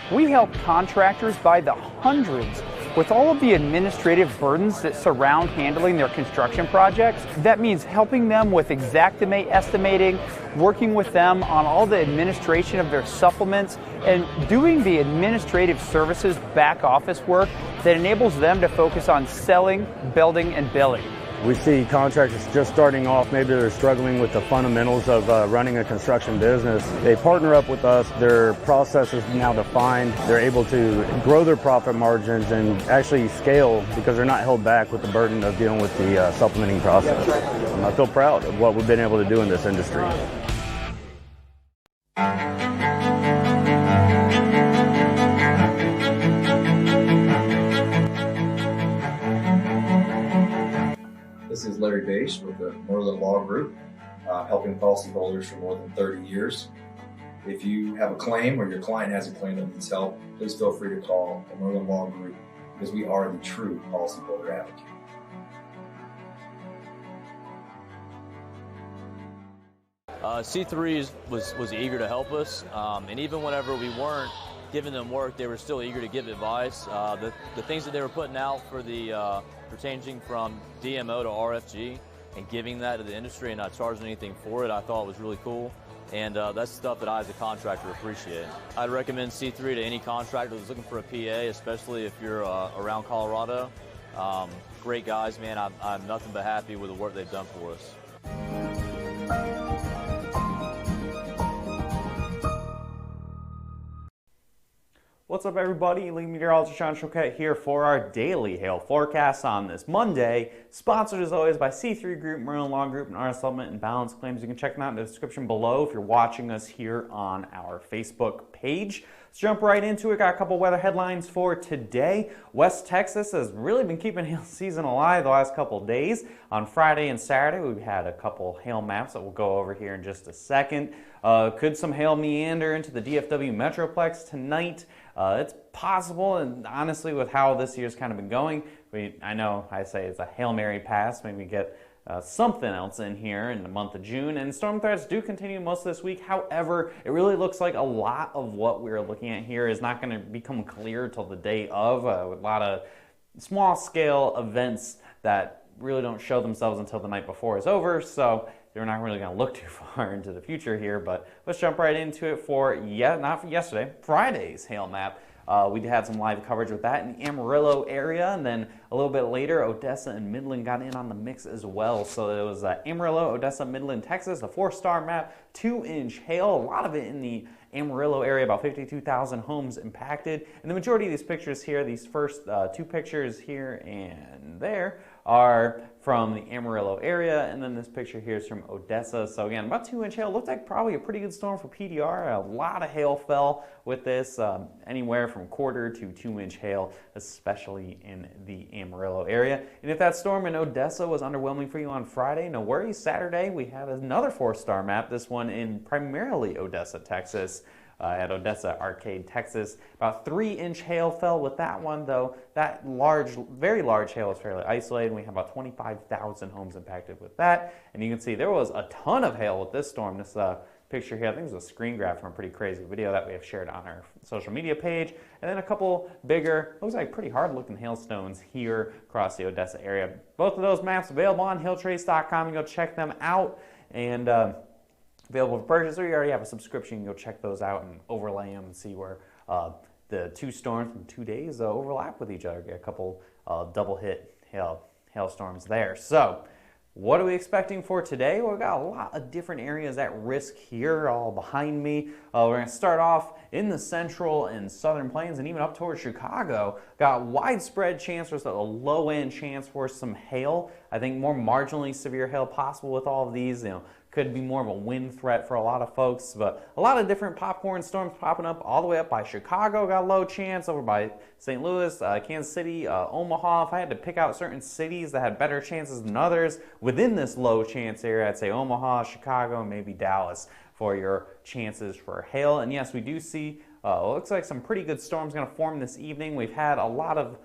We help contractors by the hundreds with all of the administrative burdens that surround handling their construction projects. That means helping them with exactimate estimating, working with them on all the administration of their supplements, and doing the administrative services back office work that enables them to focus on selling, building, and billing. We see contractors just starting off, maybe they're struggling with the fundamentals of running a construction business. They partner up with us, their process is now defined, they're able to grow their profit margins and actually scale because they're not held back with the burden of dealing with the supplementing process. I feel proud of what we've been able to do in this industry. This is Larry Bache with the Merlin Law Group, helping policyholders for more than 30 years. If you have a claim or your client has a claim that needs help, please feel free to call the Merlin Law Group because we are the true policyholder advocate. C3 was eager to help us, and even whenever we weren't giving them work, they were still eager to give advice. The things that they were putting out for the changing from DMO to RFG and giving that to the industry and not charging anything for it, I thought was really cool. And that's stuff that I as a contractor appreciate. I'd recommend C3 to any contractor that's looking for a PA, especially if you're around Colorado. Great guys, man. I'm nothing but happy with the work they've done for us. What's up, everybody? Lead meteorologist Sean Choquette here for our daily hail forecast on this Monday, sponsored as always by C3 Group, Merlin Law Group, and RS Settlement and Balance Claims. You can check them out in the description below if you're watching us here on our Facebook page. Let's jump right into it. Got a couple weather headlines for today. West Texas has really been keeping hail season alive the last couple days. On Friday and Saturday, we've had a couple hail maps that we'll go over here in just a second. Could some hail meander into the DFW Metroplex tonight? It's possible, and honestly, with how this year's kind of been going, I know I say it's a Hail Mary pass. Maybe we get something else in here in the month of June, and storm threats do continue most of this week. However, it really looks like a lot of what we're looking at here is not going to become clear till the day of, with a lot of small-scale events that really don't show themselves until the night before is over, so we're not really going to look too far into the future here, but let's jump right into it for, not for yesterday, Friday's hail map. We had some live coverage with that in the Amarillo area, and then a little bit later, Odessa and Midland got in on the mix as well. So it was Amarillo, Odessa, Midland, Texas, a 4-star map, 2-inch hail, a lot of it in the Amarillo area, about 52,000 homes impacted. And the majority of these pictures here, these first 2 pictures here and there, are from the Amarillo area, and then this picture here is from Odessa. So again, about 2-inch hail. Looked like probably a pretty good storm for PDR. A lot of hail fell with this, anywhere from 1/4 to 2-inch hail, especially in the Amarillo area. And if that storm in Odessa was underwhelming for you on Friday, no worries. Saturday we had another 4-star map, this one in primarily Odessa, Texas. At Odessa Arcade, Texas. About 3-inch hail fell with that one, though. That very large hail is fairly isolated, and we have about 25,000 homes impacted with that. And you can see there was a ton of hail with this storm. This picture here, I think it was a screen grab from a pretty crazy video that we have shared on our social media page. And then a couple bigger, looks like pretty hard-looking hailstones here across the Odessa area. Both of those maps available on hailtrace.com. You can go check them out. And available for purchase, or you already have a subscription, go check those out and overlay them and see where the two storms from 2 days overlap with each other. Get a couple double hit hailstorms there. So what are we expecting for today? Well, we've got a lot of different areas at risk here, all behind me. We're going to start off in the central and southern plains and even up towards Chicago. Got widespread chance for a low-end chance for some hail. I think more marginally severe hail possible with all of these. Could be more of a wind threat for a lot of folks, but a lot of different popcorn storms popping up all the way up by Chicago. Got a low chance over by St. Louis, Kansas City, Omaha. If I had to pick out certain cities that had better chances than others within this low chance area, I'd say Omaha, Chicago, and maybe Dallas for your chances for hail. And yes, we do see looks like some pretty good storms going to form this evening. We've had a lot of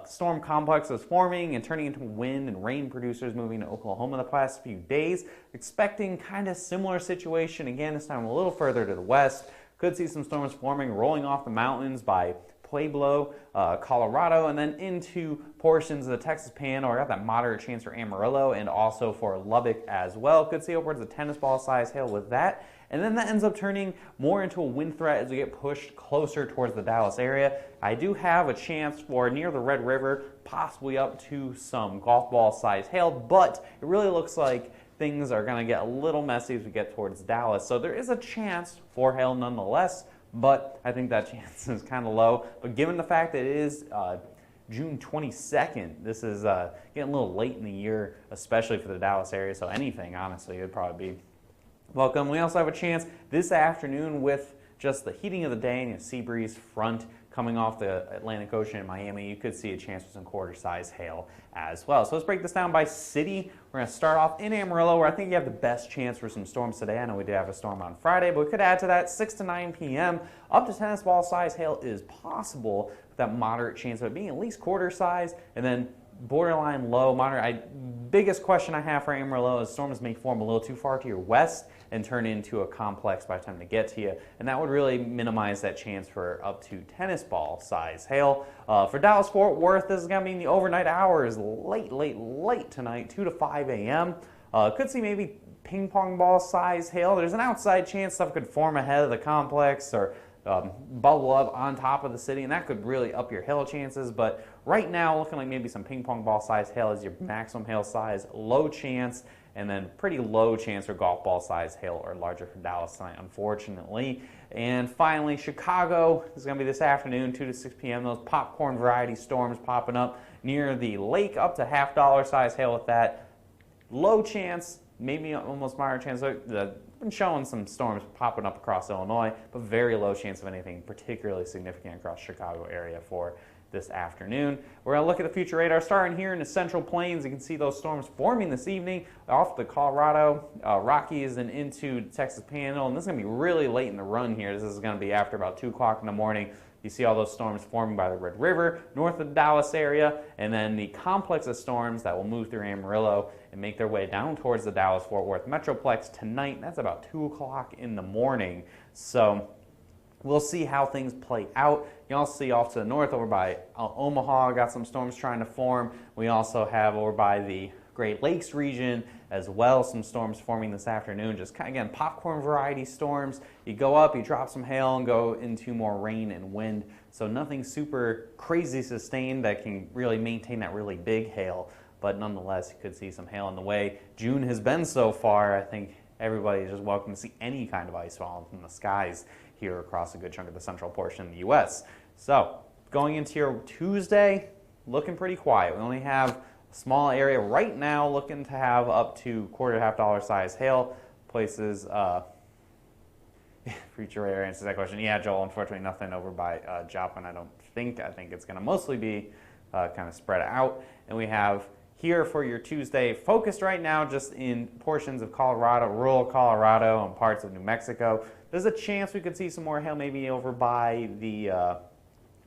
storm complexes forming and turning into wind and rain producers moving to Oklahoma the past few days. Expecting kind of similar situation again, this time a little further to the west. Could see some storms forming, rolling off the mountains by Pueblo, Colorado, and then into portions of the Texas Panhandle. I got that moderate chance for Amarillo and also for Lubbock as well. Could see upwards of tennis ball size hail with that. And then that ends up turning more into a wind threat as we get pushed closer towards the Dallas area. I do have a chance for near the Red River, possibly up to some golf ball size hail, but it really looks like things are going to get a little messy as we get towards Dallas. So there is a chance for hail nonetheless, but I think that chance is kind of low. But given the fact that it is June 22nd, this is getting a little late in the year, especially for the Dallas area, so anything, honestly, it would probably be welcome. We also have a chance this afternoon with just the heating of the day and a sea breeze front coming off the Atlantic Ocean in Miami. You could see a chance for some quarter-size hail as well. So let's break this down by city. We're going to start off in Amarillo, where I think you have the best chance for some storms today. I know we did have a storm on Friday, but we could add to that 6 to 9 p.m. Up to tennis ball size hail is possible with that moderate chance of it being at least quarter size, and then borderline low, moderate. Biggest question I have for Amarillo is storms may form a little too far to your west and turn into a complex by the time they get to you, and that would really minimize that chance for up to tennis ball size hail. For Dallas-Fort Worth, this is going to be in the overnight hours, late tonight, 2 to 5 a.m. Could see maybe ping pong ball size hail. There's an outside chance stuff could form ahead of the complex or bubble up on top of the city, and that could really up your hail chances. But right now, looking like maybe some ping pong ball size hail is your maximum hail size, low chance, and then pretty low chance for golf ball size hail or larger for Dallas tonight, unfortunately. And finally, Chicago is going to be this afternoon, 2 to 6 p.m. Those popcorn variety storms popping up near the lake, up to $50 size hail with that. Low chance, maybe almost moderate chance. Been showing some storms popping up across Illinois, but very low chance of anything particularly significant across Chicago area for this afternoon. We're going to look at the future radar starting here in the Central Plains. You can see those storms forming this evening off the Colorado Rockies and into Texas Panhandle, and this is going to be really late in the run here. This is going to be after about 2 o'clock in the morning. You see all those storms forming by the Red River, north of the Dallas area, and then the complex of storms that will move through Amarillo and make their way down towards the Dallas-Fort Worth Metroplex tonight. That's about 2 o'clock in the morning. So we'll see how things play out. You also see off to the north over by Omaha, got some storms trying to form. We also have over by the Great Lakes region as well, some storms forming this afternoon. Just kind of, again, popcorn variety storms. You go up, you drop some hail and go into more rain and wind. So nothing super crazy sustained that can really maintain that really big hail. But nonetheless, you could see some hail in the way June has been so far. I think everybody is just welcome to see any kind of ice falling from the skies here across a good chunk of the central portion of the U.S. So going into your Tuesday, looking pretty quiet. We only have a small area right now looking to have up to quarter to $50 size hail. Places, future radar answers that question. Yeah, Joel, unfortunately nothing over by Joplin, I don't think. I think it's going to mostly be kind of spread out. And we have here for your Tuesday, focused right now just in portions of Colorado, rural Colorado, and parts of New Mexico. There's a chance we could see some more hail maybe over by the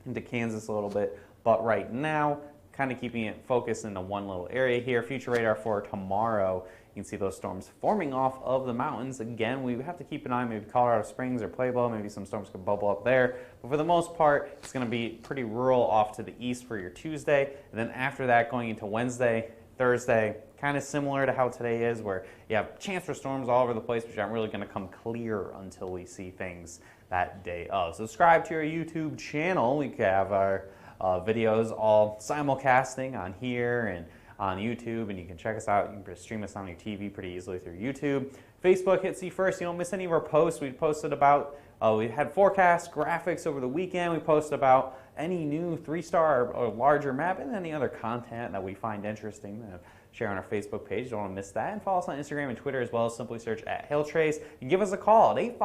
into Kansas a little bit, but right now, kind of keeping it focused into one little area here. Future radar for tomorrow, you can see those storms forming off of the mountains. Again, we have to keep an eye, maybe Colorado Springs or Pueblo, maybe some storms could bubble up there. But for the most part, it's going to be pretty rural off to the east for your Tuesday. And then after that, going into Wednesday, Thursday, kind of similar to how today is, where you have chance for storms all over the place, which aren't really going to come clear until we see things that day of. Subscribe to our YouTube channel. We have our videos all simulcasting on here and on YouTube, and you can check us out. You can stream us on your TV pretty easily through YouTube. Facebook, hit see first. You don't miss any of our posts. We posted about, we had forecast graphics over the weekend. We posted about any new 3-star or larger map and any other content that we find interesting to share on our Facebook page. Don't want to miss that. And follow us on Instagram and Twitter as well. Simply search at HailTrace. And give us a call at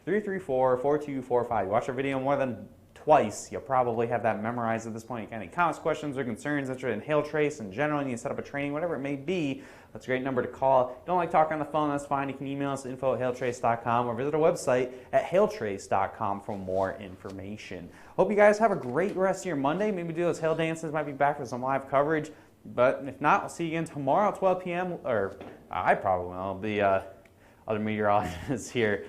855-334-4245. You watch our video more than twice, you'll probably have that memorized at this point. You got any comments, questions, or concerns that you're in HailTrace in general, you need to set up a training, whatever it may be, that's a great number to call. If you don't like talking on the phone, that's fine. You can email us at info@hailtrace.com or visit our website at hailtrace.com for more information. Hope you guys have a great rest of your Monday. Maybe do those hail dances, might be back for some live coverage. But if not, I'll see you again tomorrow at 12 p.m. Or I probably will. The other meteorologists here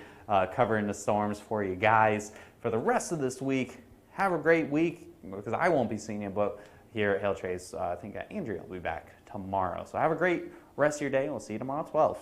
covering the storms for you guys. For the rest of this week, have a great week, because I won't be seeing you, but here at HailTrace, I think Andrea will be back tomorrow. So have a great rest of your day, and we'll see you tomorrow at 12.